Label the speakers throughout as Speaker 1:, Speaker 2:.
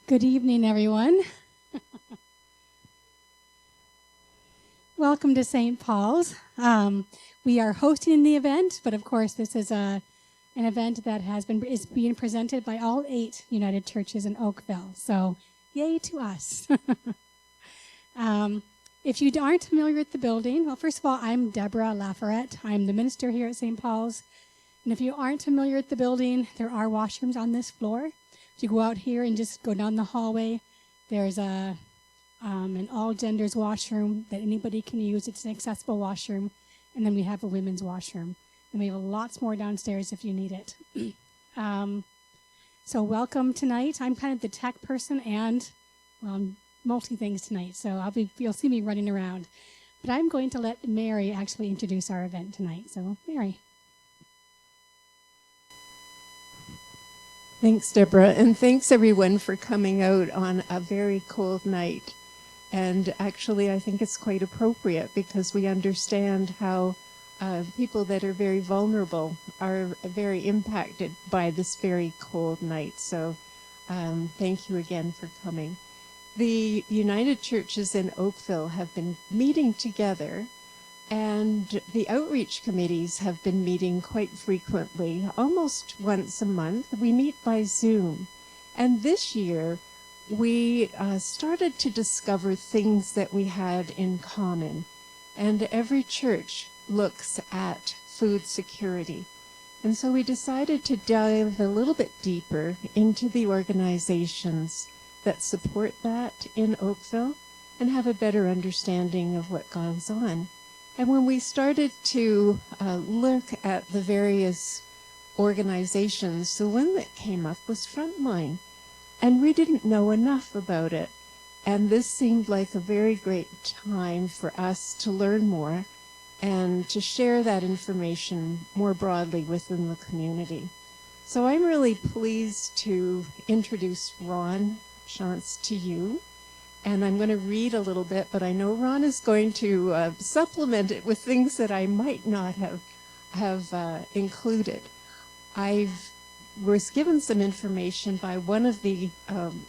Speaker 1: Good evening, everyone. Welcome to St. Paul's. We are hosting the event, but of course, this is an event that is being presented by all 8 United Churches in Oakville. So, yay to us. If you aren't familiar with the building, well, first of all, I'm Deborah Lafayette. I'm the minister here at St. Paul's. And if you aren't familiar with the building, there are washrooms on this floor. If you go out here and just go down the hallway, there's an all genders washroom that anybody can use. It's an accessible washroom. And then we have a women's washroom. And we have lots more downstairs if you need it. So welcome tonight. I'm kind of the tech person and multi things tonight. So you'll see me running around. But I'm going to let Mary actually introduce our event tonight. So Mary.
Speaker 2: Thanks, Deborah, and thanks everyone for coming out on a very cold night. And actually, I think it's quite appropriate because we understand how people that are very vulnerable are very impacted by this very cold night. So thank you again for coming. The United Churches in Oakville have been meeting together, and the outreach committees have been meeting quite frequently, almost once a month. We meet by Zoom. And this year, we started to discover things that we had in common. And every church looks at food security. And so we decided to dive a little bit deeper into the organizations that support that in Oakville and have a better understanding of what goes on. And when we started to look at the various organizations, the one that came up was Frontline. And we didn't know enough about it. And this seemed like a very great time for us to learn more and to share that information more broadly within the community. So I'm really pleased to introduce Ron Shantz to you. And I'm going to read a little bit, but I know Ron is going to supplement it with things that I might not have included. I was given some information by one of the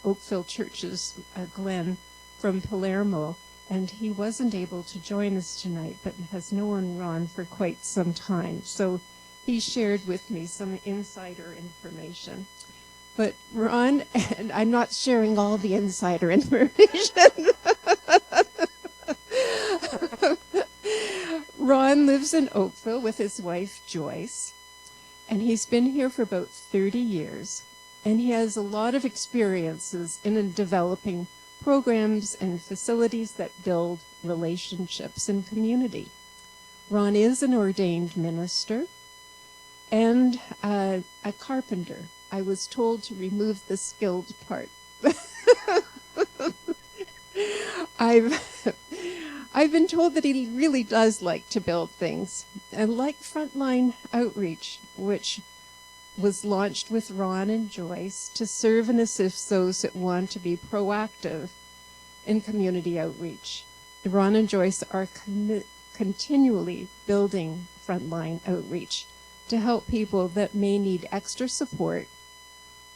Speaker 2: Oakville churches, Glenn from Palermo, and he wasn't able to join us tonight, but has known Ron for quite some time. So he shared with me some insider information. But Ron, and I'm not sharing all the insider information. Ron lives in Oakville with his wife, Joyce, and he's been here for about 30 years. And he has a lot of experiences in developing programs and facilities that build relationships in community. Ron is an ordained minister and a carpenter. I was told to remove the skilled part. I've been told that he really does like to build things. And like Frontline Outreach, which was launched with Ron and Joyce to serve and assist those that want to be proactive in community outreach. Ron and Joyce are continually building Frontline Outreach to help people that may need extra support,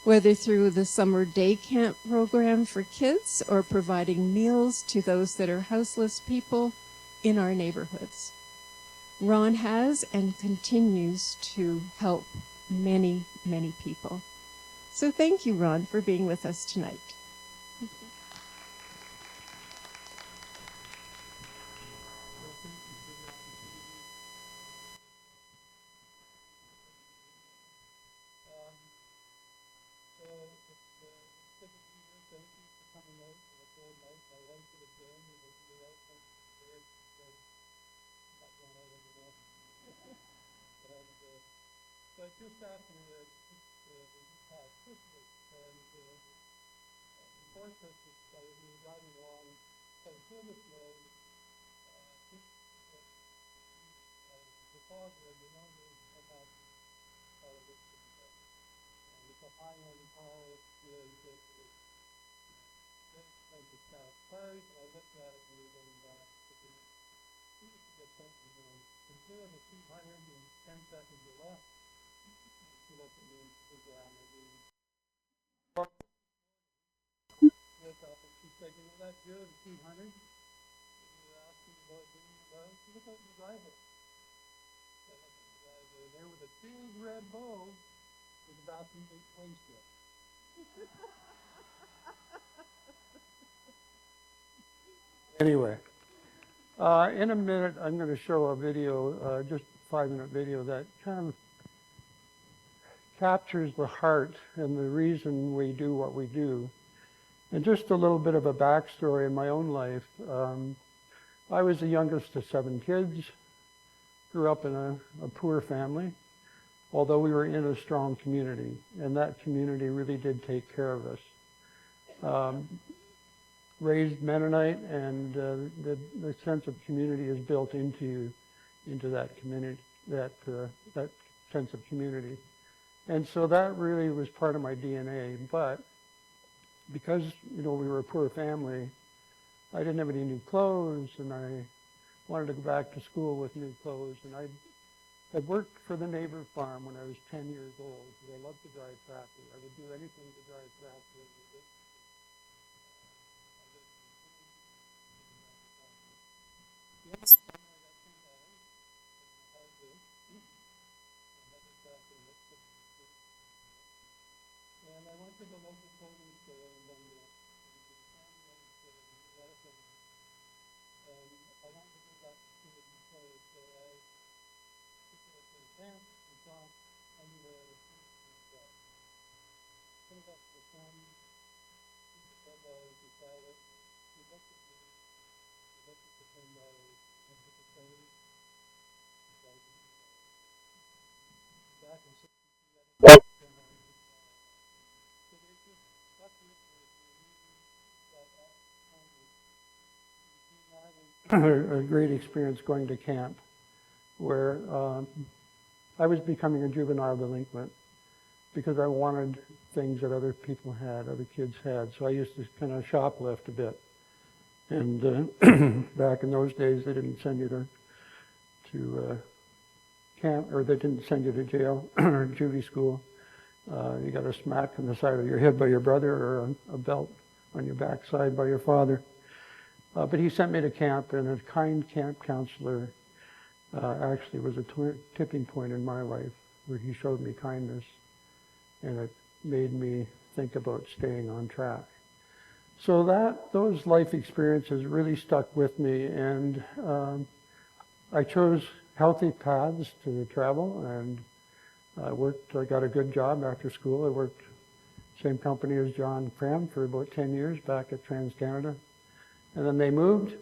Speaker 2: whether through the summer day camp program for kids or providing meals to those that are houseless people in our neighborhoods. Ron has and continues to help many, many people. So thank you, Ron, for being with us tonight.
Speaker 3: Just after Christmas, and before Christmas, I was riding along St. Thomas Road. The fog there, you know, there's about it's a high-end house with very expensive cars. And I looked at it and we were going back to get something going. Considering the 210 seconds are left. said, you know that deer, the 200 that you were asking about doing about? Look out in the driveway. I looked in the driveway, and there with a big red bow was a bathroom big place there. Anyway, in a minute, I'm going to show a video, just a 5-minute video that kind of captures the heart and the reason we do what we do. And just a little bit of a backstory in my own life. I was the youngest of 7 kids, grew up in a poor family, although we were in a strong community, and that community really did take care of us. Raised Mennonite, and the sense of community is built into that community, that sense of community. And so that really was part of my DNA. But because, you know, we were a poor family, I didn't have any new clothes, and I wanted to go back to school with new clothes. And I had worked for the neighbor farm when I was 10 years old, because I loved to drive tractor. I would do anything to drive tractor. The end of the summer, I got $10 from my hard work. Another tractor mixed up. And I went to the local clothing store in Dundas. And I wanted to go back to school with new clothes, so I took a pair of pants and socks, underwear, and a shirt and stuff. Put it up to the sun, took the $10 beside it. He looked at me, he looked at the $10, and took a penny, back in 62, I didn't have $10. So they just stuck with me that a great experience going to camp, where I was becoming a juvenile delinquent because I wanted things that other people had, other kids had. So I used to kind of shoplift a bit. And back in those days, they didn't send you to camp, or they didn't send you to jail or juvie school. You got a smack on the side of your head by your brother, or a belt on your backside by your father. But he sent me to camp, and a kind camp counselor actually was a tipping point in my life, where he showed me kindness, and it made me think about staying on track. So those life experiences really stuck with me, and I chose healthy paths to travel, and I got a good job after school. I worked same company as John Cram for about 10 years back at TransCanada. And then they moved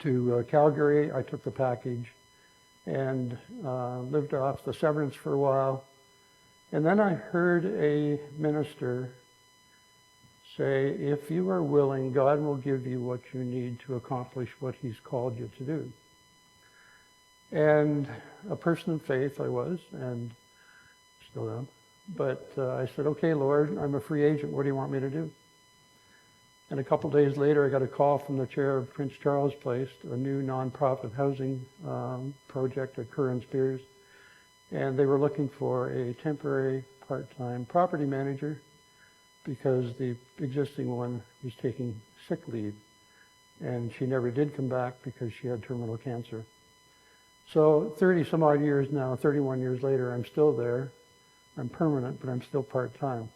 Speaker 3: to Calgary. I took the package and lived off the severance for a while. And then I heard a minister say, if you are willing, God will give you what you need to accomplish what He's called you to do. And a person of faith I was, and still am. But I said, okay, Lord, I'm a free agent. What do you want me to do? And a couple days later, I got a call from the chair of Prince Charles Place, a new nonprofit housing project at Curran Spears. And they were looking for a temporary part-time property manager because the existing one was taking sick leave. And she never did come back because she had terminal cancer. So 30 some odd years now, 31 years later, I'm still there. I'm permanent, but I'm still part-time.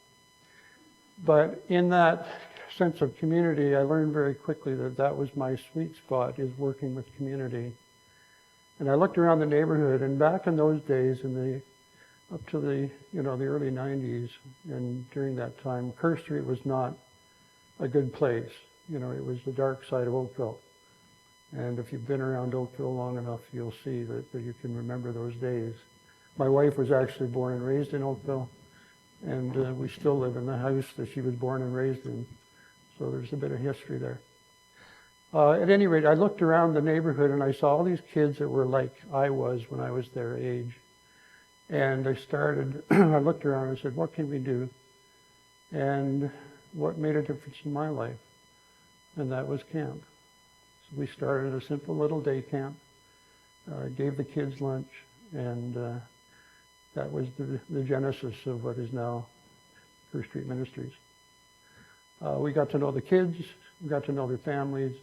Speaker 3: But in that sense of community, I learned very quickly that was my sweet spot, is working with community. And I looked around the neighborhood, and back in those days, up to the early 90s, and during that time, Kerr Street was not a good place. It was the dark side of Oakville. And if you've been around Oakville long enough, you'll see that you can remember those days. My wife was actually born and raised in Oakville, and we still live in the house that she was born and raised in. So there's a bit of history there. At any rate, I looked around the neighborhood and I saw all these kids that were like I was when I was their age. And I looked around and said, what can we do? And what made a difference in my life? And that was camp. So we started a simple little day camp, gave the kids lunch, and that was the genesis of what is now Kerr Street Ministries. We got to know the kids, we got to know their families,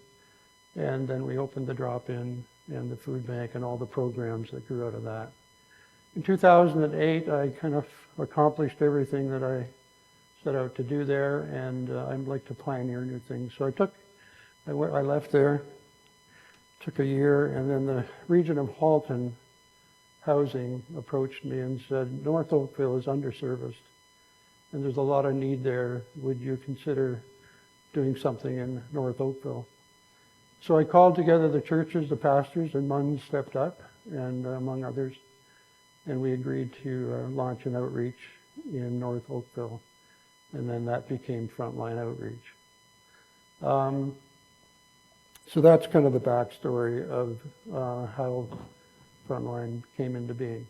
Speaker 3: and then we opened the drop-in and the food bank and all the programs that grew out of that. In 2008, I kind of accomplished everything that I set out to do there, and I like to pioneer new things. So I left there, took a year, and then the region of Halton Housing approached me and said, North Oakville is underserviced, and there's a lot of need there. Would you consider doing something in North Oakville? So I called together the churches, the pastors, and Munn stepped up, and among others, and we agreed to launch an outreach in North Oakville, and then that became Frontline Outreach. So that's kind of the backstory of how Frontline came into being.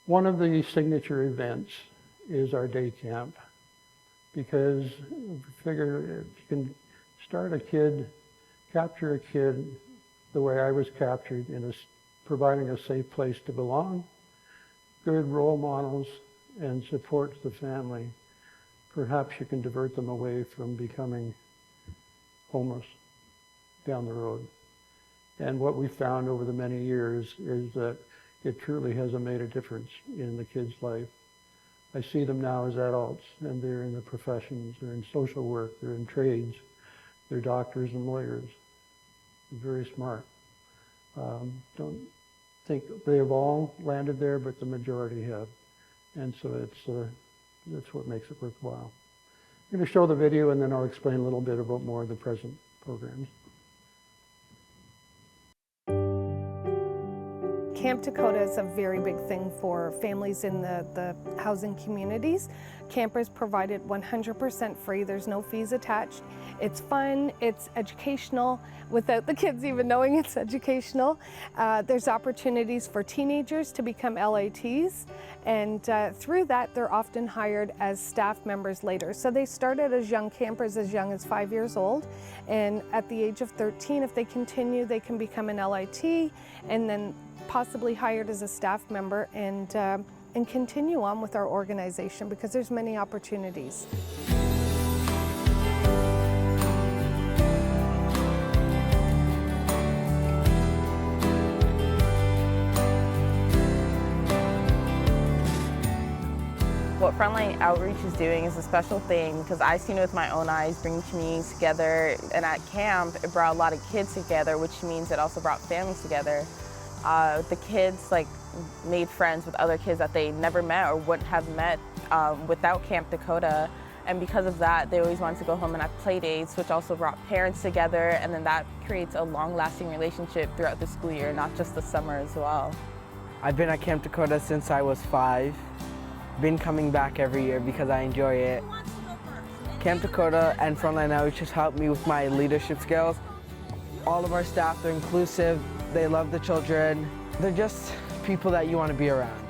Speaker 3: One of the signature events is our day camp, because we figure if you can start a kid, capture a kid the way I was captured, in providing a safe place to belong, good role models, and support to the family, perhaps you can divert them away from becoming homeless down the road. And what we found over the many years is that it truly has made a difference in the kid's life. I see them now as adults, and they're in the professions, they're in social work, they're in trades, they're doctors and lawyers. They're very smart. Don't think they have all landed there, but the majority have. And so that's what makes it worthwhile. I'm going to show the video, and then I'll explain a little bit about more of the present programs.
Speaker 4: Camp Dakota is a very big thing for families in the housing communities. Camp is provided 100% free. There's no fees attached. It's fun, it's educational, without the kids even knowing it's educational. There's opportunities for teenagers to become LATs, and through that they're often hired as staff members later. So they started as young campers as young as 5 years old, and at the age of 13, if they continue, they can become an LAT, and then possibly hired as a staff member, and continue on with our organization, because there's many opportunities.
Speaker 5: What Frontline Outreach is doing is a special thing, because I've seen it with my own eyes, bringing communities together. And at camp, it brought a lot of kids together, which means it also brought families together. The kids made friends with other kids that they never met or wouldn't have met without Camp Dakota. And because of that, they always wanted to go home and have play dates, which also brought parents together. And then that creates a long-lasting relationship throughout the school year, not just the summer as well.
Speaker 6: I've been at Camp Dakota since I was 5. Been coming back every year because I enjoy it. Camp Dakota and Frontline Outreach has helped me with my leadership skills. All of our staff, they're inclusive, they love the children. They're just people that you want to be around.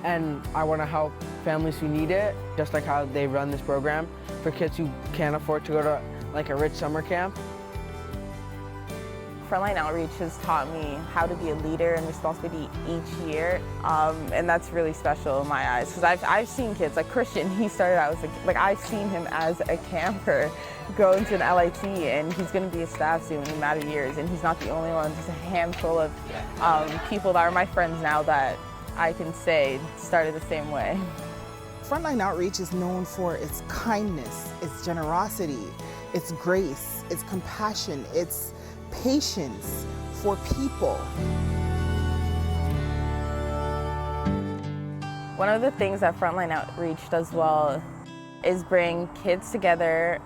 Speaker 6: And I want to help families who need it, just like how they run this program, for kids who can't afford to go to like a rich summer camp.
Speaker 5: Frontline Outreach has taught me how to be a leader and responsibility each year, and that's really special in my eyes, because I've seen kids, like Christian, he started out as like I've seen him as a camper go into an LIT, and he's going to be a staff soon in a matter of years, and he's not the only one. There's a handful of people that are my friends now that I can say started the same way.
Speaker 7: Frontline Outreach is known for its kindness, its generosity, its grace, its compassion, its patience for people.
Speaker 5: One of the things that Frontline Outreach does well is bring kids together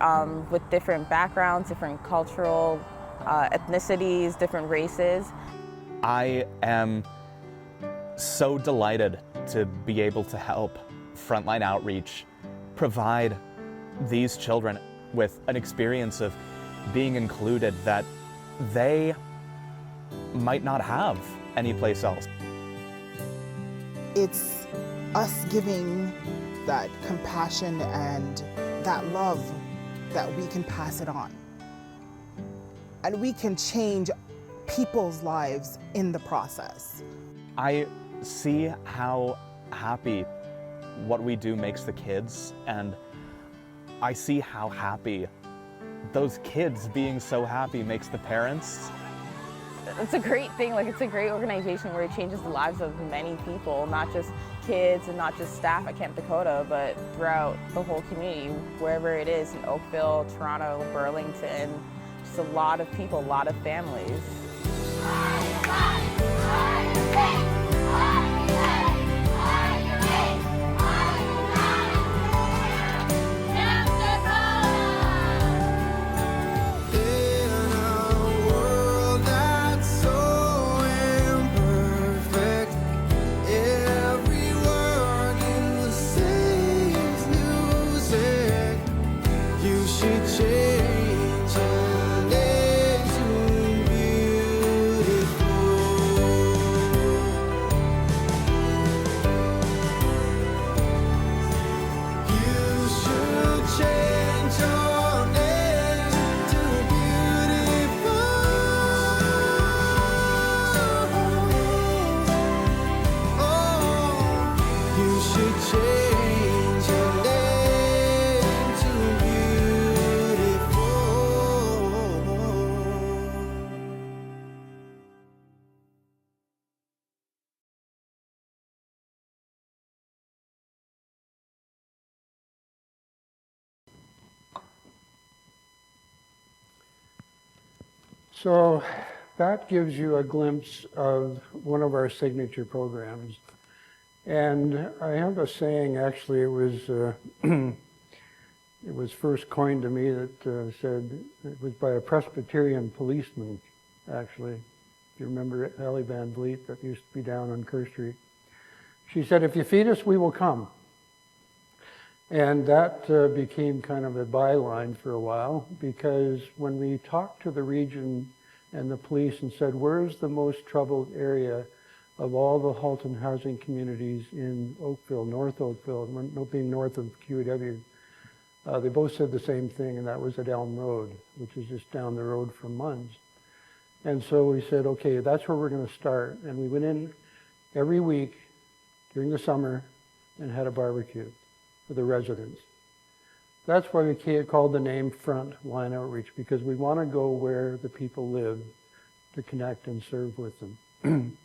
Speaker 5: with different backgrounds, different cultural ethnicities, different races.
Speaker 8: I am so delighted to be able to help Frontline Outreach provide these children with an experience of being included that they might not have anyplace else.
Speaker 7: It's us giving that compassion and that love that we can pass it on. And we can change people's lives in the process.
Speaker 8: I see how happy what we do makes the kids, and I see how happy those kids being so happy makes the parents.
Speaker 5: It's a great thing, like it's a great organization where it changes the lives of many people, not just kids and not just staff at Camp Dakota, but throughout the whole community, wherever it is, in Oakville, Toronto, Burlington, just a lot of people, a lot of families.
Speaker 3: So that gives you a glimpse of one of our signature programs. And I have a saying, actually, it was first coined to me that said, it was by a Presbyterian policeman, actually. If you remember Ellie Van Vliet, that used to be down on Kerr Street. She said, if you feed us, we will come. And that became kind of a byline for a while, because when we talked to the region and the police and said, where's the most troubled area of all the Halton housing communities in Oakville, North Oakville, being north of QEW, they both said the same thing, and that was at Elm Road, which is just down the road from Munns. And so we said, okay, that's where we're going to start. And we went in every week during the summer and had a barbecue for the residents. That's why we called the name Frontline Outreach, because we want to go where the people live to connect and serve with them.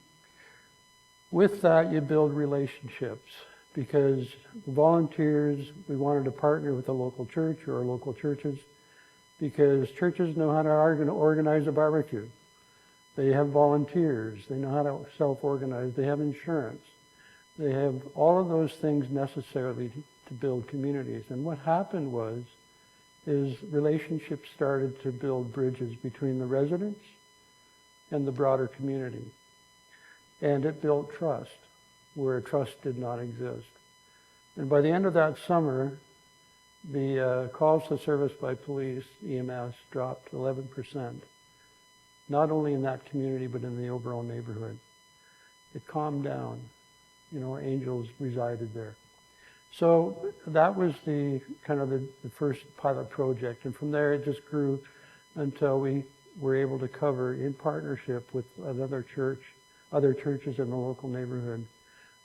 Speaker 3: With that, you build relationships, because the volunteers, we wanted to partner with the local church or local churches, because churches know how to organize a barbecue. They have volunteers, they know how to self-organize, they have insurance. They have all of those things necessarily to build communities. And what happened is relationships started to build bridges between the residents and the broader community. And it built trust where trust did not exist. And by the end of that summer, the calls to service by police, EMS, dropped 11%. Not only in that community, but in the overall neighborhood. It calmed down. You know, angels resided there. So that was the kind of the first pilot project. And from there, it just grew until we were able to cover, in partnership with other churches in the local neighborhood,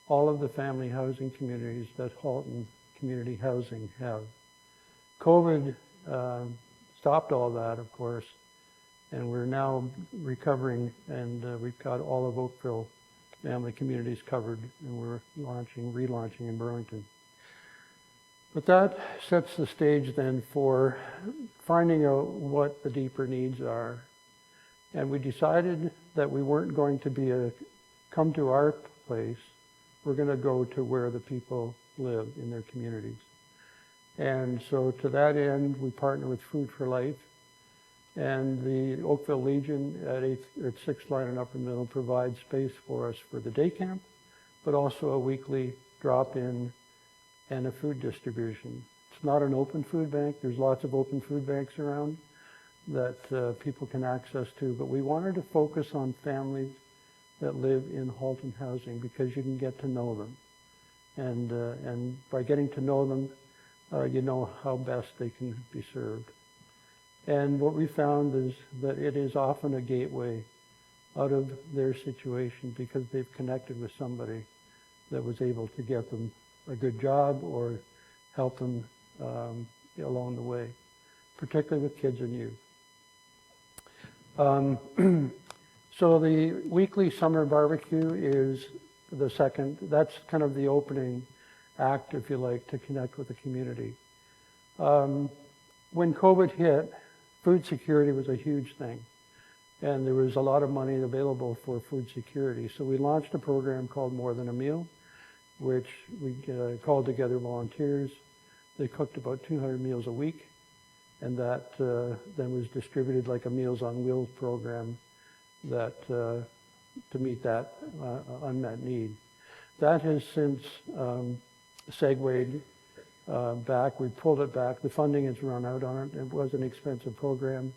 Speaker 3: all of the family housing communities that Halton Community Housing have. COVID stopped all that, of course, and we're now recovering, and we've got all of Oakville family communities covered, and we're relaunching in Burlington. But that sets the stage then for finding out what the deeper needs are. And we decided that we weren't going to come to our place, we're going to go to where the people live in their communities. And so to that end, we partner with Food for Life, and the Oakville Legion at 6th Line and Upper Middle provides space for us for the day camp, but also a weekly drop-in and a food distribution. It's not an open food bank. There's lots of open food banks around that people can access to, but we wanted to focus on families that live in Halton housing, because you can get to know them. And by getting to know them, you know how best they can be served. And what we found is that it is often a gateway out of their situation, because they've connected with somebody that was able to get them a good job or help them along the way, particularly with kids and youth. So the weekly summer barbecue is the second. That's kind of the opening act, if you like, to connect with the community. When COVID hit, food security was a huge thing. And there was a lot of money available for food security. So we launched a program called More Than a Meal, which we called together volunteers. They cooked about 200 meals a week, and that then was distributed like a Meals on Wheels program that to meet that unmet need. That has since segued back. We pulled it back. The funding has run out on it. It was an expensive program.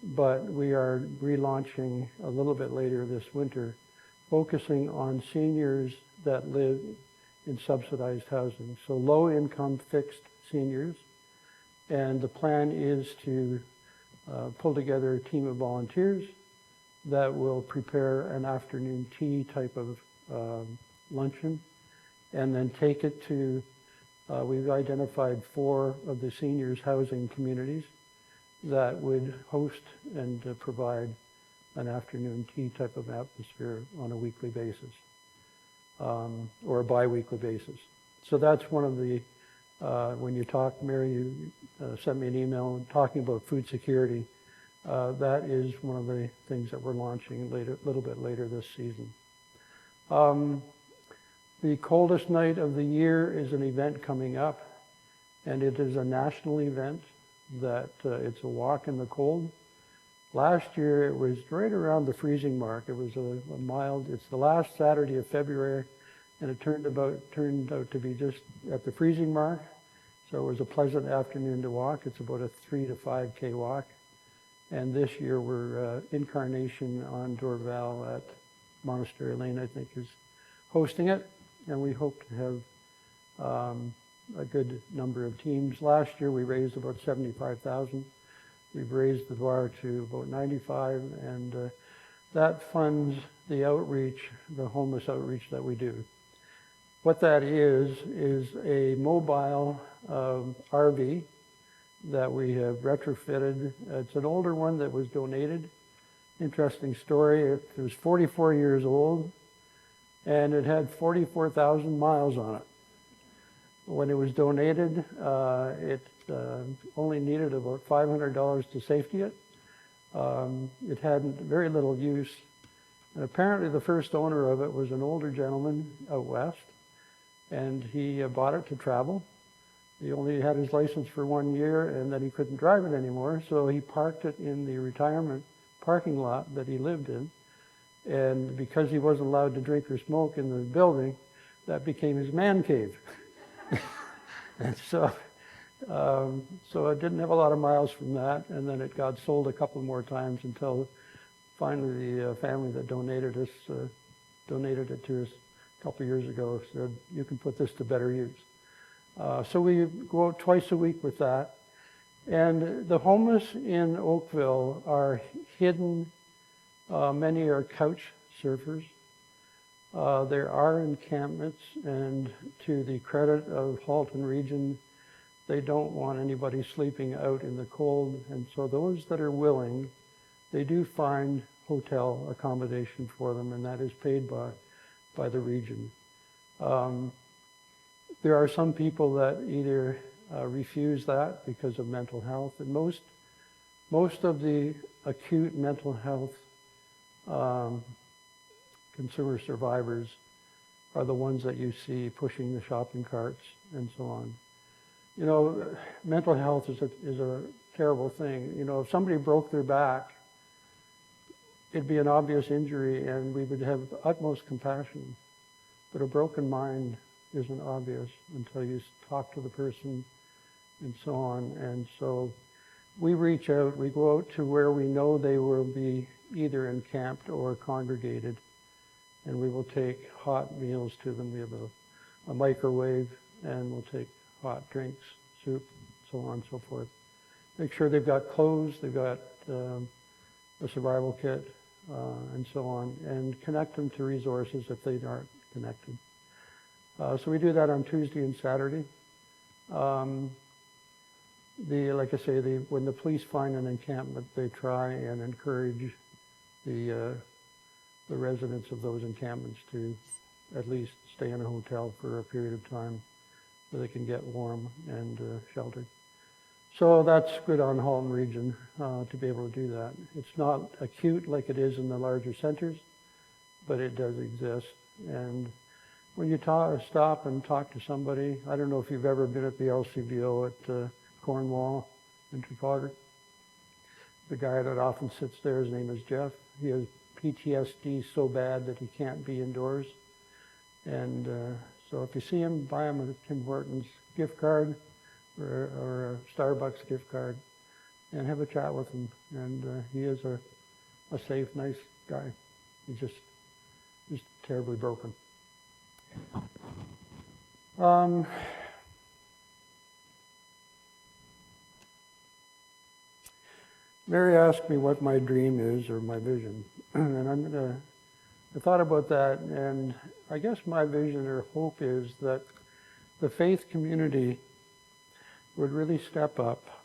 Speaker 3: But we are relaunching a little bit later this winter, focusing on seniors that live in subsidized housing. So low-income fixed seniors. And the plan is to pull together a team of volunteers that will prepare an afternoon tea type of luncheon and then take it to, we've identified 4 of the seniors' housing communities that would host and provide an afternoon tea type of atmosphere on a weekly basis, or a bi-weekly basis. So that's one of the, when you talk, Mary, you sent me an email talking about food security. That is one of the things that we're launching later, a little bit later this season. The coldest night of the year is an event coming up, and it is a national event that it's a walk in the cold. Last year it was right around the freezing mark. It was a mild, it's the last Saturday of February, and it turned out to be just at the freezing mark. So it was a pleasant afternoon to walk. It's about a 3 to 5K walk. And this year we're Incarnation on Dorval at Monastery Lane, I think, is hosting it. And we hope to have a good number of teams. Last year we raised about $75,000. We've raised the bar to about 95, and that funds the outreach, the homeless outreach that we do. What that is a mobile RV that we have retrofitted. It's an older one that was donated. Interesting story. It was 44 years old, and it had 44,000 miles on it. When it was donated, it only needed about $500 to safety it. It had very little use. And apparently the first owner of it was an older gentleman out west, and he bought it to travel. He only had his license for 1 year, and then he couldn't drive it anymore, so he parked it in the retirement parking lot that he lived in. And because he wasn't allowed to drink or smoke in the building, that became his man cave. And so it didn't have a lot of miles from that, and then it got sold a couple more times until finally the family that donated it to us a couple years ago said, you can put this to better use. So we go out twice a week with that. And the homeless in Oakville are hidden. Many are couch surfers. There are encampments, and to the credit of Halton Region, they don't want anybody sleeping out in the cold. And so those that are willing, they do find hotel accommodation for them, and that is paid by the region. There are some people that either refuse that because of mental health, and most of the acute mental health consumer survivors are the ones that you see pushing the shopping carts and so on. You know, mental health is a terrible thing. You know, if somebody broke their back, it'd be an obvious injury and we would have utmost compassion. But a broken mind isn't obvious until you talk to the person and so on. And so we reach out, we go out to where we know they will be either encamped or congregated, and we will take hot meals to them. We have a microwave, and we'll take hot drinks, soup, so on and so forth. Make sure they've got clothes, they've got a survival kit, and so on, and connect them to resources if they aren't connected. So we do that on Tuesday and Saturday. like I say, when the police find an encampment, they try and encourage the residents of those encampments to at least stay in a hotel for a period of time so they can get warm and sheltered. So that's good on Halton region to be able to do that. It's not acute like it is in the larger centers, but it does exist. And when you stop and talk to somebody, I don't know if you've ever been at the LCBO at Cornwall in Trafalgar. The guy that often sits there, his name is Jeff. He has PTSD so bad that he can't be indoors. And so if you see him, buy him a Tim Hortons gift card or a Starbucks gift card and have a chat with him. And he is a safe, nice guy. He's just terribly broken. Mary asked me what my dream is or my vision, and I thought about that, and I guess my vision or hope is that the faith community would really step up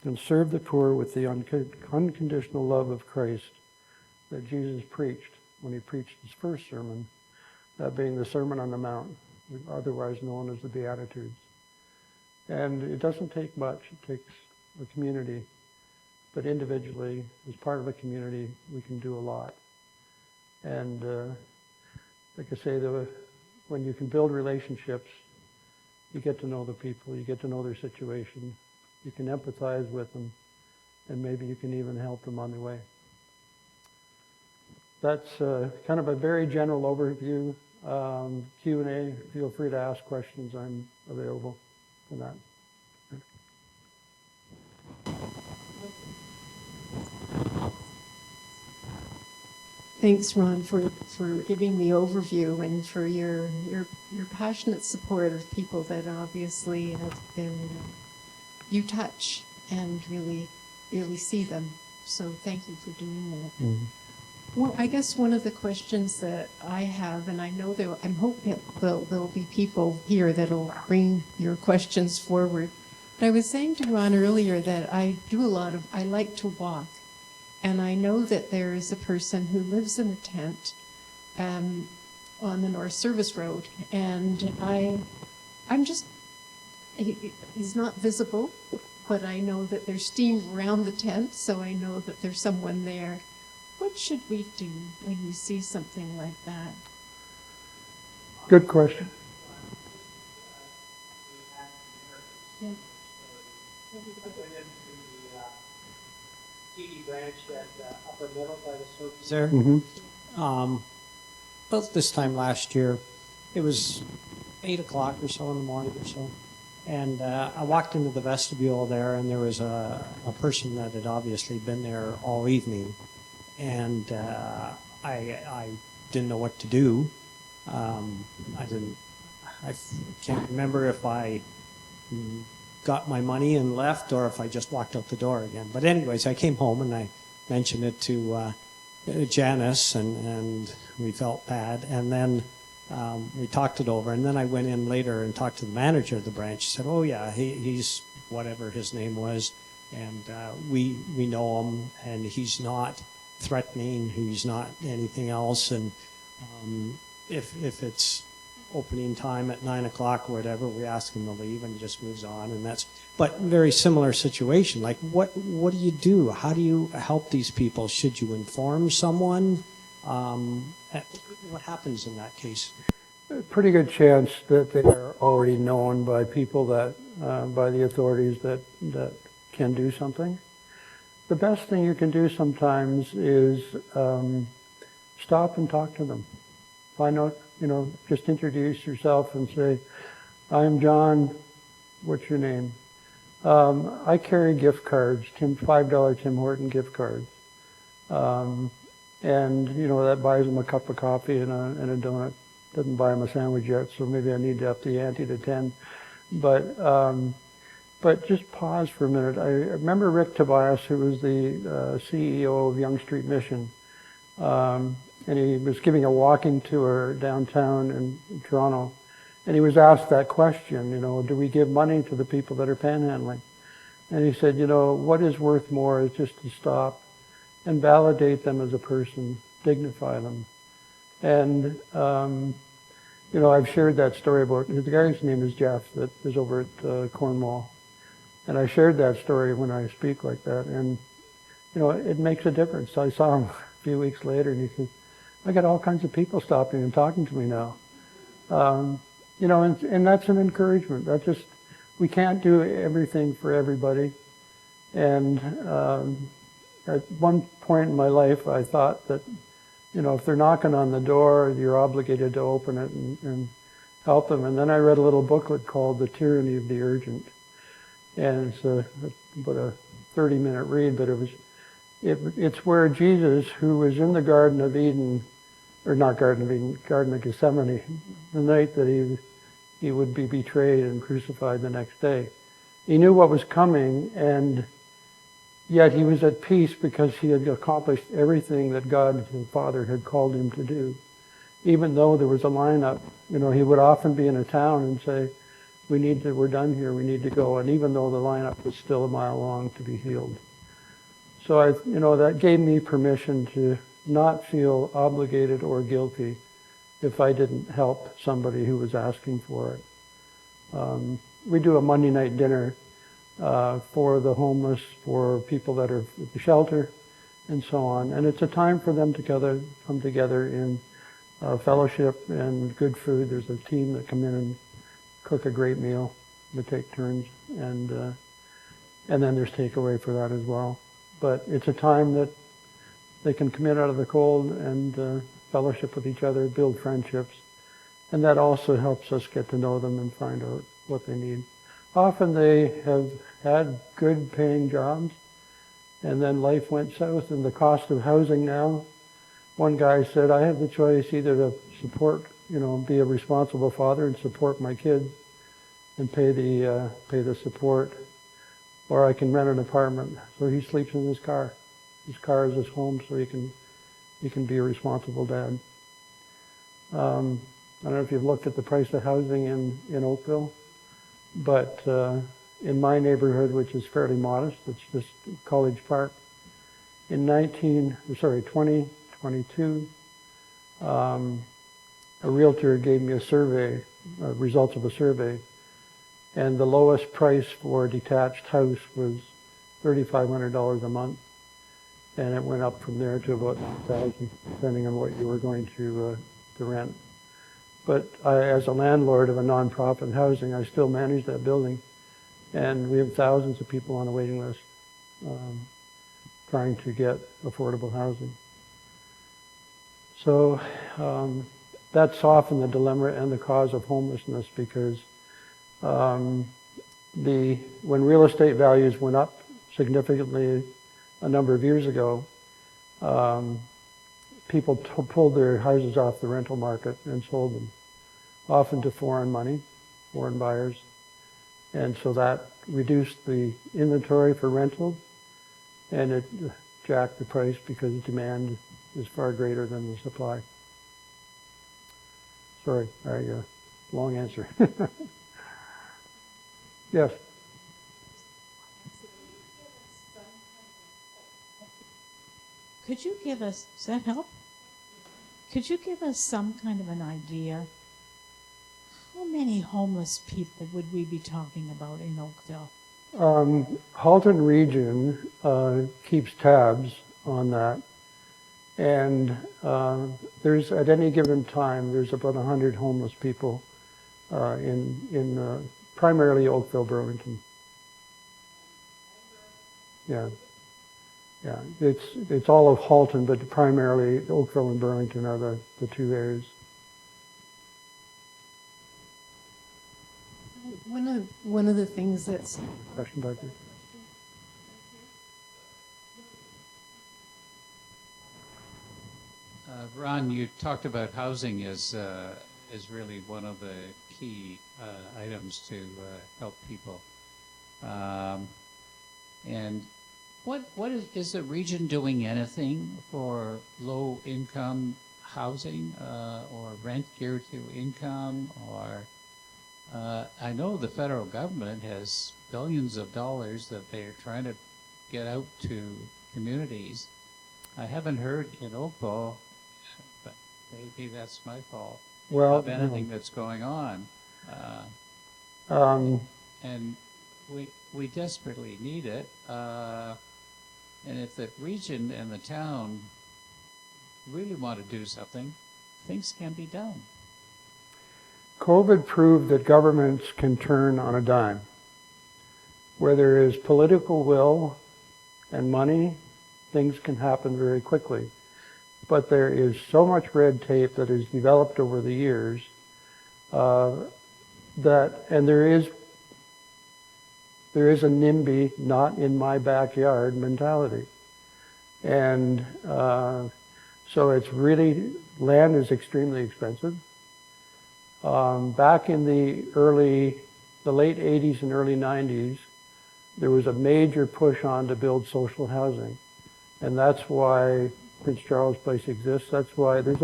Speaker 3: and serve the poor with the unconditional love of Christ that Jesus preached when he preached his first sermon, that being the Sermon on the Mount, otherwise known as the Beatitudes. And it doesn't take much, it takes a community. But individually, as part of a community, we can do a lot. And like I say, when you can build relationships, you get to know the people, you get to know their situation, you can empathize with them, and maybe you can even help them on their way. That's kind of a very general overview. Q&A, feel free to ask questions. I'm available for that.
Speaker 2: Thanks, Ron, for giving the overview and for your passionate support of people that obviously have been, you touch and really see them. So thank you for doing that. Mm-hmm. Well, I guess one of the questions that I have, and I know I'm hoping there'll be people here that'll bring your questions forward. But I was saying to Ron earlier that I like to walk. And I know that there is a person who lives in a tent on the North Service Road, and he's not visible, but I know that there's steam around the tent, so I know that there's someone there. What should we do when we see something like that?
Speaker 3: Good question.
Speaker 2: Yeah.
Speaker 9: Branch at Upper Middle by the Soaps there.
Speaker 3: Mm-hmm.
Speaker 9: About this time last year, it was 8 o'clock or so in the morning or so, and I walked into the vestibule there, and there was a person that had obviously been there all evening, and I didn't know what to do. I can't remember if I got my money and left, or if I just walked out the door again. But anyways, I came home and I mentioned it to Janice, and we felt bad. And then we talked it over, and then I went in later and talked to the manager of the branch. He said, "Oh yeah, he's whatever his name was, and we know him, and he's not threatening. He's not anything else. And if it's opening time at 9 o'clock or whatever, we ask him to leave and he just moves on." And but very similar situation. Like, what do you do? How do you help these people? Should you inform someone? What happens in that case?
Speaker 3: A pretty good chance that they are already known by people that, by the authorities that can do something. The best thing you can do sometimes is stop and talk to them. Find out, just introduce yourself and say, "I'm John, what's your name? I carry gift cards, $5 Tim Horton gift cards." And, that buys them a cup of coffee and a donut. Doesn't buy them a sandwich yet, so maybe I need to up the ante to 10. But just pause for a minute. I remember Rick Tobias, who was the CEO of Yonge Street Mission, and he was giving a walking tour downtown in Toronto, and he was asked that question, do we give money to the people that are panhandling? And he said, you know, what is worth more is just to stop and validate them as a person, dignify them. And, you know, I've shared that story about, the guy's name is Jeff, that is over at Cornwall. And I shared that story when I speak like that. And, you know, it makes a difference. I saw him a few weeks later, and he said, I got all kinds of people stopping and talking to me now. You know, and that's an encouragement. That just, we can't do everything for everybody. And at one point in my life, I thought that, you know, if they're knocking on the door, you're obligated to open it and help them. And then I read a little booklet called The Tyranny of the Urgent. And it's about a 30-minute read, but it's where Jesus, who was in the Garden of Eden, or not Garden of Eden, Garden of Gethsemane, the night that he would be betrayed and crucified the next day. He knew what was coming, and yet he was at peace because he had accomplished everything that God, his Father, had called him to do. Even though there was a lineup, you know, he would often be in a town and say, we're done here, we need to go. And even though the lineup was still a mile long to be healed. So you know, that gave me permission to not feel obligated or guilty if I didn't help somebody who was asking for it. We do a Monday night dinner for the homeless, for people that are at the shelter, and so on. And it's a time for them to come together in fellowship and good food. There's a team that come in and cook a great meal. We take turns, and then there's takeaway for that as well. But it's a time that they can come in out of the cold and fellowship with each other, build friendships, and that also helps us get to know them and find out what they need. Often they have had good paying jobs, and then life went south, and the cost of housing now, one guy said, I have the choice either to support, you know, be a responsible father and support my kids and pay the support, or I can rent an apartment. So he sleeps in his car. His car is his home, so he can be a responsible dad. I don't know if you've looked at the price of housing in Oakville, but in my neighborhood, which is fairly modest, it's just College Park, in 2022, a realtor gave me a survey, results of a survey, and the lowest price for a detached house was $3,500 a month. And it went up from there to about $1,000, depending on what you were going to rent. But as a landlord of a nonprofit housing, I still manage that building. And we have thousands of people on a waiting list trying to get affordable housing. So that's often the dilemma and the cause of homelessness, because when real estate values went up significantly a number of years ago, people pulled their houses off the rental market and sold them, often to foreign money, foreign buyers. And so that reduced the inventory for rental, and it jacked the price because demand is far greater than the supply. Sorry, long answer. Yes.
Speaker 10: Could you give us, does that help? Could you give us some kind of an idea? How many homeless people would we be talking about in Oakville?
Speaker 3: Halton Region keeps tabs on that. And there's, at any given time, there's about 100 homeless people in primarily Oakville, Burlington. Yeah. Yeah, it's all of Halton, but primarily Oakville and Burlington are the two areas.
Speaker 2: One of the things that's
Speaker 3: Question back there.
Speaker 11: Ron, you talked about housing as really one of the key items to help people, and what is the region doing anything for low income housing or rent geared to income, or I know the federal government has billions of dollars that they're trying to get out to communities. I haven't heard in Oakville, but maybe that's my fault,
Speaker 3: Well,
Speaker 11: of anything that's going on. And we desperately need it. And if the region and the town really want to do something, things can be done.
Speaker 3: COVID proved that governments can turn on a dime. Where there is political will and money, things can happen very quickly. But there is so much red tape that has developed over the years and there is a NIMBY, not in my backyard mentality. And so it's really, land is extremely expensive. Back in the late 80s and early 90s, there was a major push on to build social housing. And that's why Prince Charles Place exists. That's why there's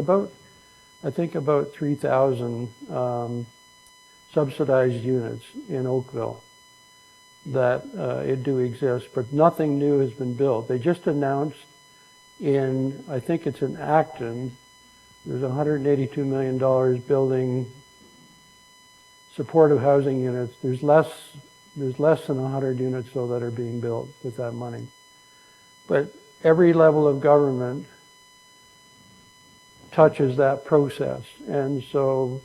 Speaker 3: I think about 3,000 subsidized units in Oakville that do exist, but nothing new has been built. They just announced I think it's in Acton, there's $182 million building supportive housing units. There's less than 100 units though that are being built with that money. But every level of government touches that process. And so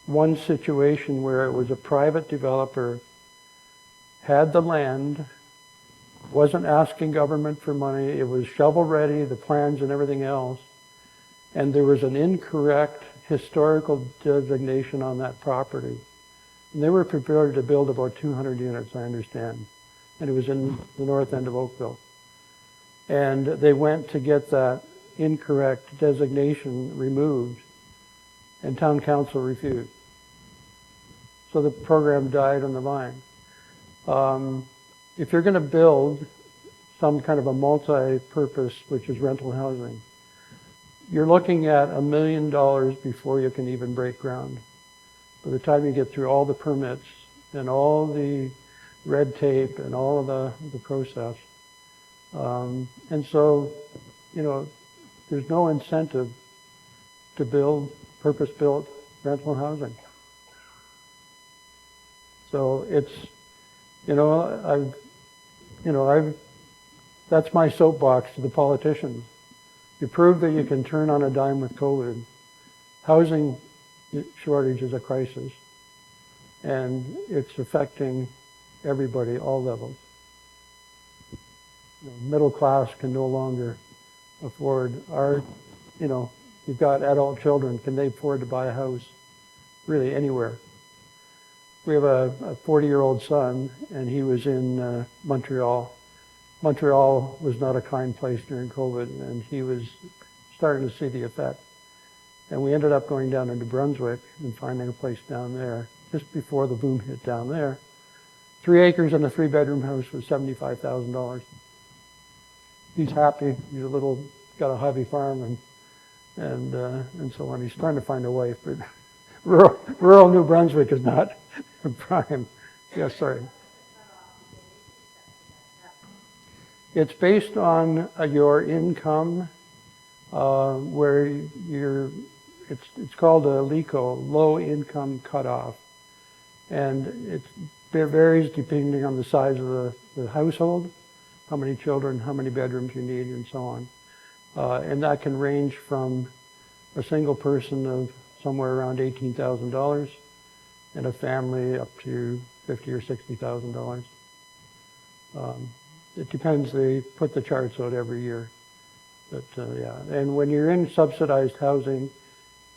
Speaker 3: one situation where it was a private developer had the land, wasn't asking government for money, it was shovel ready, the plans and everything else, and there was an incorrect historical designation on that property. And they were prepared to build about 200 units, I understand, and it was in the north end of Oakville. And they went to get that incorrect designation removed, and town council refused. So the program died on the vine. If you're going to build some kind of a multi-purpose, which is rental housing, you're looking at $1 million before you can even break ground. By the time you get through all the permits and all the red tape and all of the process. And so, there's no incentive to build purpose-built rental housing. So it's, that's my soapbox to the politicians. You prove that you can turn on a dime with COVID. Housing shortage is a crisis, and it's affecting everybody, all levels. Middle class can no longer afford you've got adult children, can they afford to buy a house really anywhere? We have a 40-year-old son, and he was in Montreal. Montreal was not a kind place during COVID, and he was starting to see the effect. And we ended up going down to New Brunswick and finding a place down there, just before the boom hit down there. 3 acres and a 3-bedroom house was $75,000. He's happy. He's got a hobby farm and so on. He's trying to find a wife, but rural New Brunswick is not prime. Yeah, sorry. It's based on your income, where it's called a LICO, low income cutoff, and it varies depending on the size of the household, how many children, how many bedrooms you need, and so on. And that can range from a single person of somewhere around $18,000 and a family up to $50,000 or $60,000. It depends. They put the charts out every year. But yeah, and when you're in subsidized housing,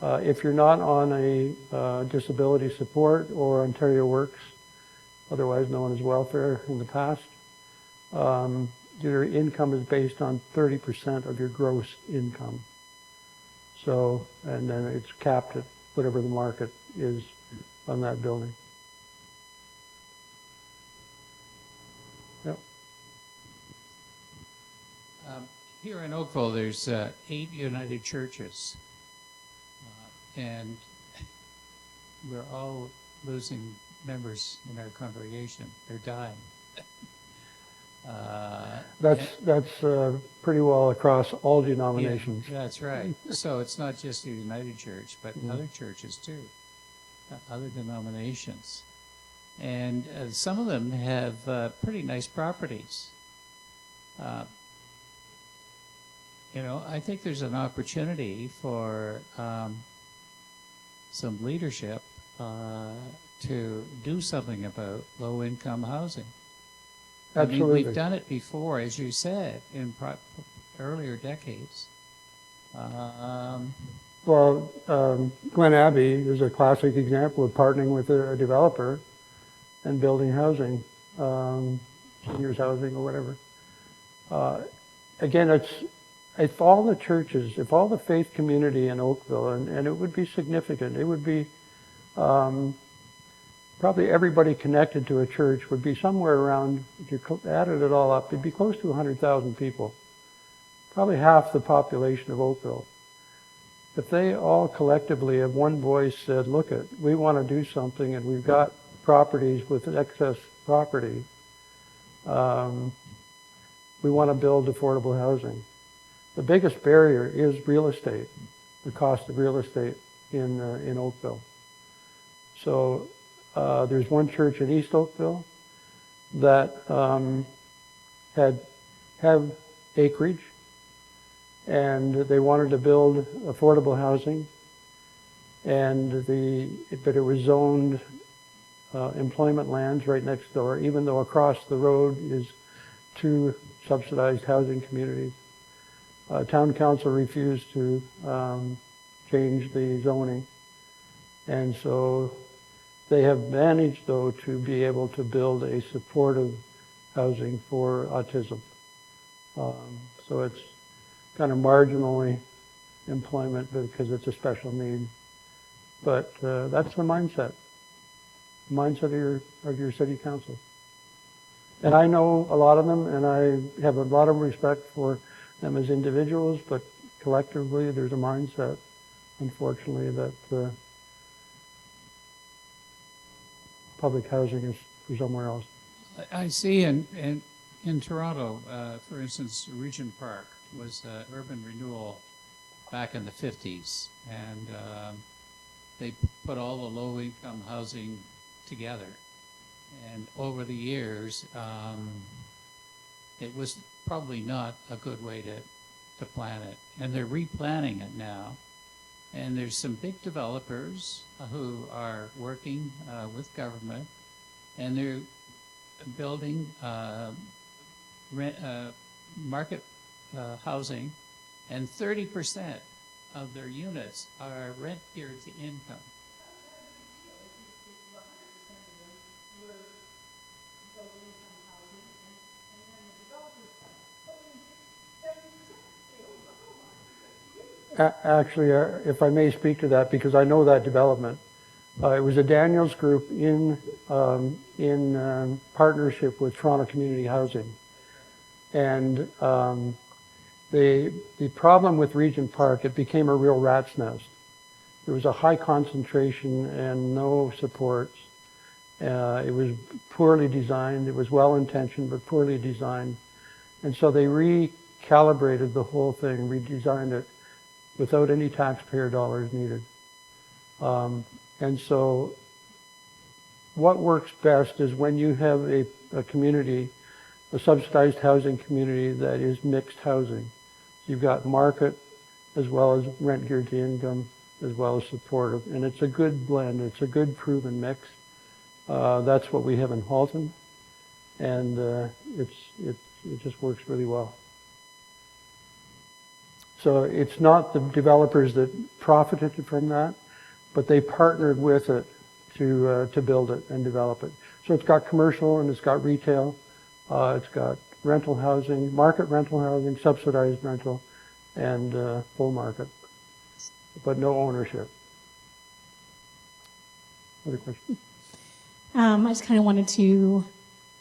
Speaker 3: if you're not on a disability support or Ontario Works, otherwise known as welfare in the past, your income is based on 30% of your gross income. So, and then it's capped at whatever the market is on that building. Yep.
Speaker 11: Here in Oakville, there's 8 United Churches. And we're all losing members in our congregation. They're dying.
Speaker 3: That's pretty well across all denominations.
Speaker 11: Yeah, that's right. So it's not just the United Church, but other churches too, other denominations. And some of them have pretty nice properties. I think there's an opportunity for some leadership to do something about low-income housing.
Speaker 3: Absolutely.
Speaker 11: I mean, we've done it before, as you said, in earlier decades.
Speaker 3: Glen Abbey is a classic example of partnering with a developer and building housing, seniors housing or whatever. Again, if all the churches, if all the faith community in Oakville, and it would be significant, it would be probably everybody connected to a church would be somewhere around, if you added it all up, it'd be close to 100,000 people. Probably half the population of Oakville. If they all collectively have one voice said, look, we want to do something and we've got properties with excess property, we want to build affordable housing. The biggest barrier is real estate, the cost of real estate in Oakville. So there's one church in East Oakville that have acreage, and they wanted to build affordable housing, but it was zoned employment lands right next door, even though across the road is 2 subsidized housing communities. Town council refused to change the zoning, and so they have managed, though, to be able to build a supportive housing for autism. So it's kind of marginally employment because it's a special need. But that's the mindset of your city council. And I know a lot of them, and I have a lot of respect for them as individuals, but collectively there's a mindset, unfortunately, that public housing is for somewhere else.
Speaker 11: I see in Toronto, for instance, Regent Park was urban renewal back in the 50s, and they put all the low-income housing together. And over the years, it was probably not a good way to plan it. And they're replanning it now. And there's some big developers who are working with government, and they're building market housing, and 30% of their units are rent geared to income.
Speaker 3: Actually, if I may speak to that, because I know that development. It was a Daniels group in partnership with Toronto Community Housing. And the problem with Regent Park, it became a real rat's nest. There was a high concentration and no supports. It was poorly designed. It was well-intentioned, but poorly designed. And so they recalibrated the whole thing, redesigned it, without any taxpayer dollars needed. And so what works best is when you have a community, a subsidized housing community that is mixed housing. You've got market as well as rent geared to income as well as supportive. And it's a good blend. It's a good proven mix. That's what we have in Halton. And it just works really well. So it's not the developers that profited from that, but they partnered with it to build it and develop it. So it's got commercial and it's got retail, it's got rental housing, market rental housing, subsidized rental, and full market, but no ownership. Other question?
Speaker 1: I just kind of wanted to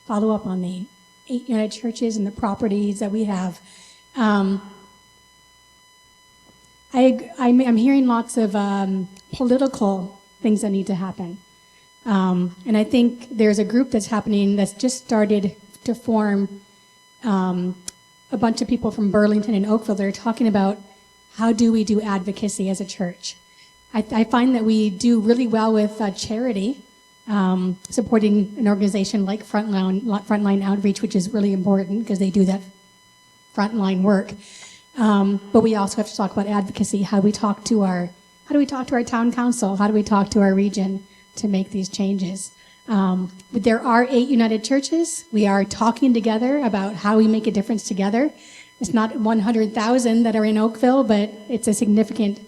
Speaker 1: follow up on the 8 United Churches and the properties that we have. I'm hearing lots of political things that need to happen. And I think there's a group that's happening that's just started to form a bunch of people from Burlington and Oakville that are talking about how do we do advocacy as a church. I find that we do really well with charity, supporting an organization like Frontline Outreach, which is really important because they do that frontline work. But we also have to talk about advocacy. How do we talk to our town council? How do we talk to our region to make these changes? But there are 8 United Churches. We are talking together about how we make a difference together. It's not 100,000 that are in Oakville, but it's a significant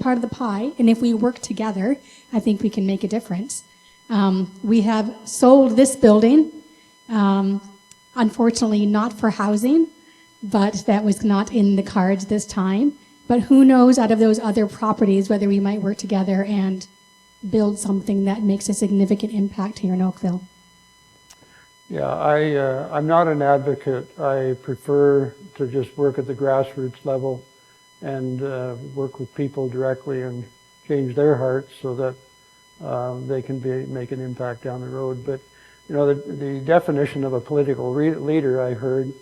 Speaker 1: part of the pie. And if we work together, I think we can make a difference. We have sold this building, unfortunately not for housing, but that was not in the cards this time. But who knows out of those other properties whether we might work together and build something that makes a significant impact here in Oakville.
Speaker 3: Yeah, I'm not an advocate. I prefer to just work at the grassroots level and work with people directly and change their hearts so that they can make an impact down the road. But you know, the definition of a political leader, I heard,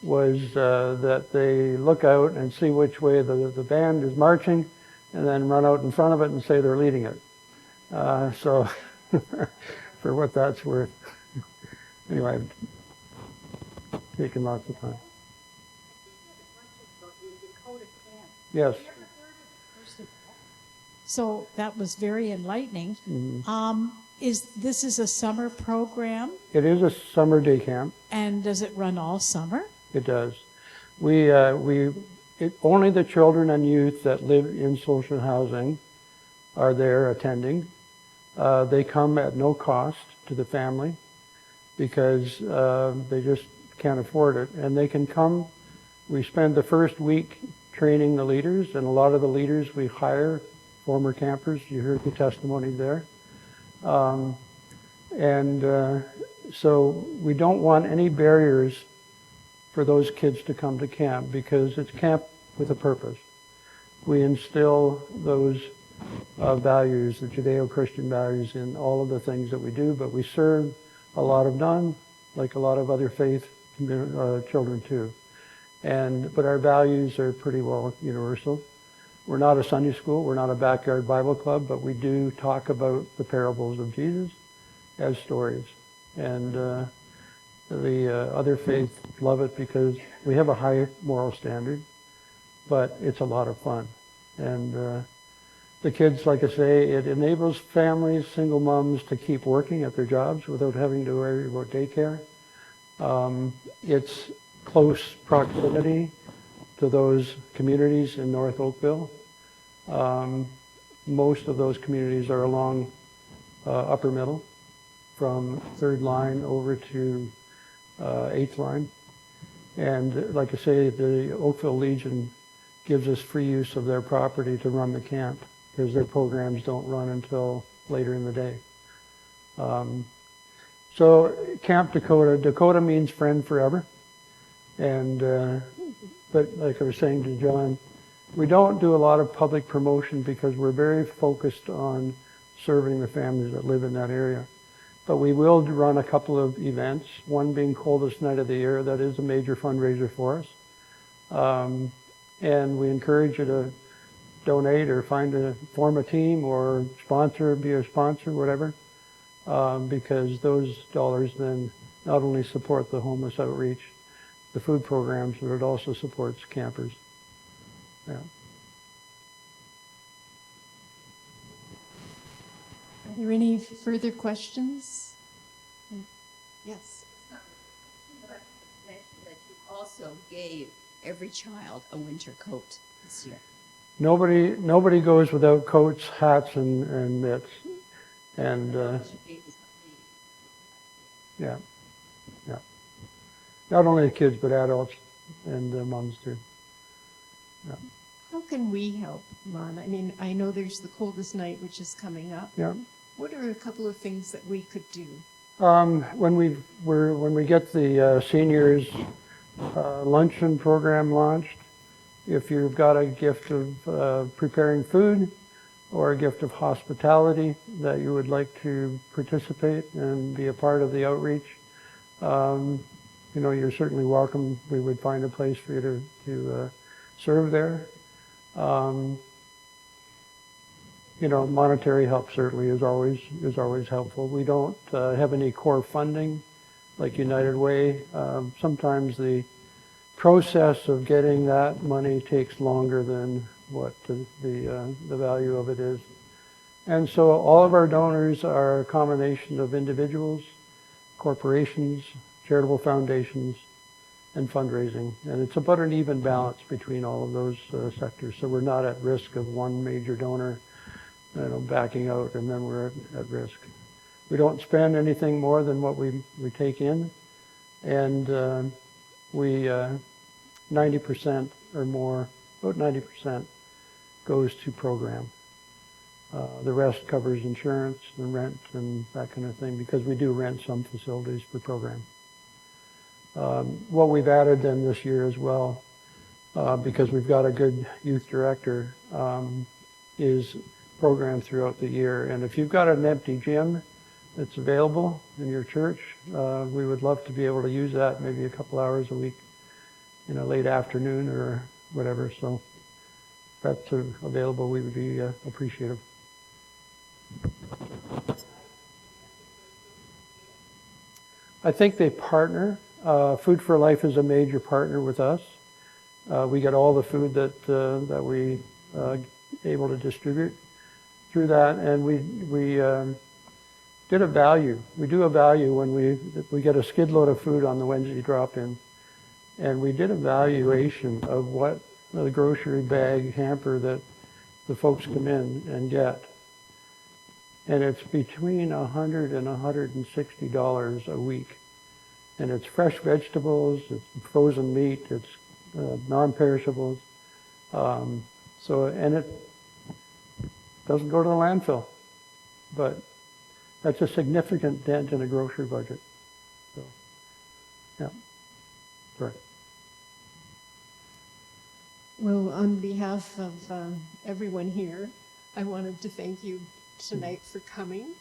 Speaker 3: was that they look out and see which way the band is marching and then run out in front of it and say they're leading it. So for what that's worth. Anyway, I've taken lots of time. Yes.
Speaker 10: So that was very enlightening.
Speaker 3: Mm-hmm.
Speaker 10: This is a summer program?
Speaker 3: It is a summer day camp.
Speaker 10: And does it run all summer?
Speaker 3: It does. Only the children and youth that live in social housing are there attending. They come at no cost to the family because they just can't afford it. And they can come. We spend the first week training the leaders, and a lot of the leaders we hire former campers. You heard the testimony there. So we don't want any barriers for those kids to come to camp because it's camp with a purpose. We instill those values, the Judeo-Christian values, in all of the things that we do, but we serve a lot of none, like a lot of other faith children too. But our values are pretty well universal. We're not a Sunday school, we're not a backyard Bible club, but we do talk about the parables of Jesus as stories. And the other faiths love it because we have a high moral standard, but it's a lot of fun. And the kids, like I say, it enables families, single moms, to keep working at their jobs without having to worry about daycare. It's close proximity to those communities in North Oakville. Most of those communities are along Upper Middle, from 3rd line over to 8th line. And like I say, the Oakville Legion gives us free use of their property to run the camp because their programs don't run until later in the day. So Camp Dakota, Dakota means friend forever. And but like I was saying to John, we don't do a lot of public promotion because we're very focused on serving the families that live in that area. But we will run a couple of events, one being Coldest Night of the Year. That is a major fundraiser for us. And we encourage you to donate or form a team or be a sponsor, whatever, because those dollars then not only support the homeless outreach, the food programs, but it also supports campers. Yeah.
Speaker 2: Are there any further questions? Yes.
Speaker 12: That you also gave every child a winter coat this year.
Speaker 3: Nobody goes without coats, hats, and mitts. And yeah. Not only the kids, but adults and moms too. Yeah.
Speaker 2: How can we help, Ron? I mean, I know there's the Coldest Night, which is coming up.
Speaker 3: Yeah.
Speaker 2: What are a couple of things that we could do?
Speaker 3: When we get the seniors luncheon program launched, if you've got a gift of preparing food or a gift of hospitality that you would like to participate and be a part of the outreach, you know, you're certainly welcome. We would find a place for you to serve there. You know, monetary help certainly is always helpful. We don't have any core funding like United Way. Sometimes the process of getting that money takes longer than what the value of it is. And so all of our donors are a combination of individuals, corporations, charitable foundations, and fundraising. And it's about an even balance between all of those sectors. So we're not at risk of one major donor, you know, backing out, and then we're at risk. We don't spend anything more than what we take in, and 90% or more, about 90% goes to program. The rest covers insurance and rent and that kind of thing, because we do rent some facilities for program. What we've added then this year as well, because we've got a good youth director, is program throughout the year. And if you've got an empty gym that's available in your church, we would love to be able to use that maybe a couple hours a week, in a late afternoon or whatever. So if that's available, we would be appreciative. I think they partner. Food for Life is a major partner with us. We get all the food that we able to distribute through that, and we did a value. We do a value when we get a skid load of food on the Wednesday drop-in, and we did a valuation of what the grocery bag hamper that the folks come in and get. And it's between $100 and $160 a week. And it's fresh vegetables, it's frozen meat, it's non-perishables. And it doesn't go to the landfill. But that's a significant dent in a grocery budget. So, yeah, sorry.
Speaker 2: Well, on behalf of everyone here, I wanted to thank you tonight for coming.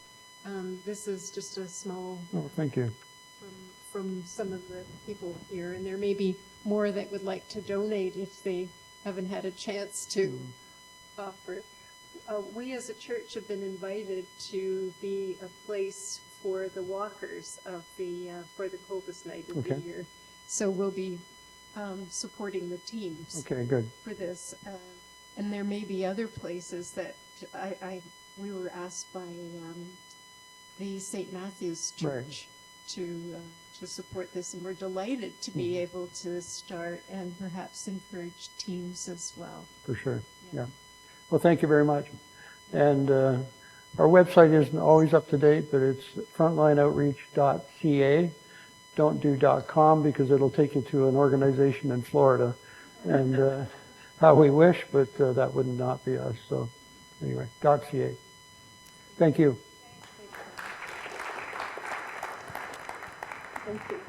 Speaker 2: This is just a small...
Speaker 3: Oh, thank you.
Speaker 2: From some of the people here, and there may be more that would like to donate if they haven't had a chance to offer. We as a church have been invited to be a place for the walkers of for the coldest night of the year. So we'll be supporting the teams.
Speaker 3: Okay, good.
Speaker 2: For this, and there may be other places that we were asked by the St. Matthew's Church to support this, and we're delighted to be able to start and perhaps encourage teams as well.
Speaker 3: For sure, yeah. Well, thank you very much. And our website isn't always up to date, but it's frontlineoutreach.ca. Don't do .com, because it'll take you to an organization in Florida, and how we wish, but that would not be us. So anyway, .ca. Thank you.
Speaker 2: Thank you.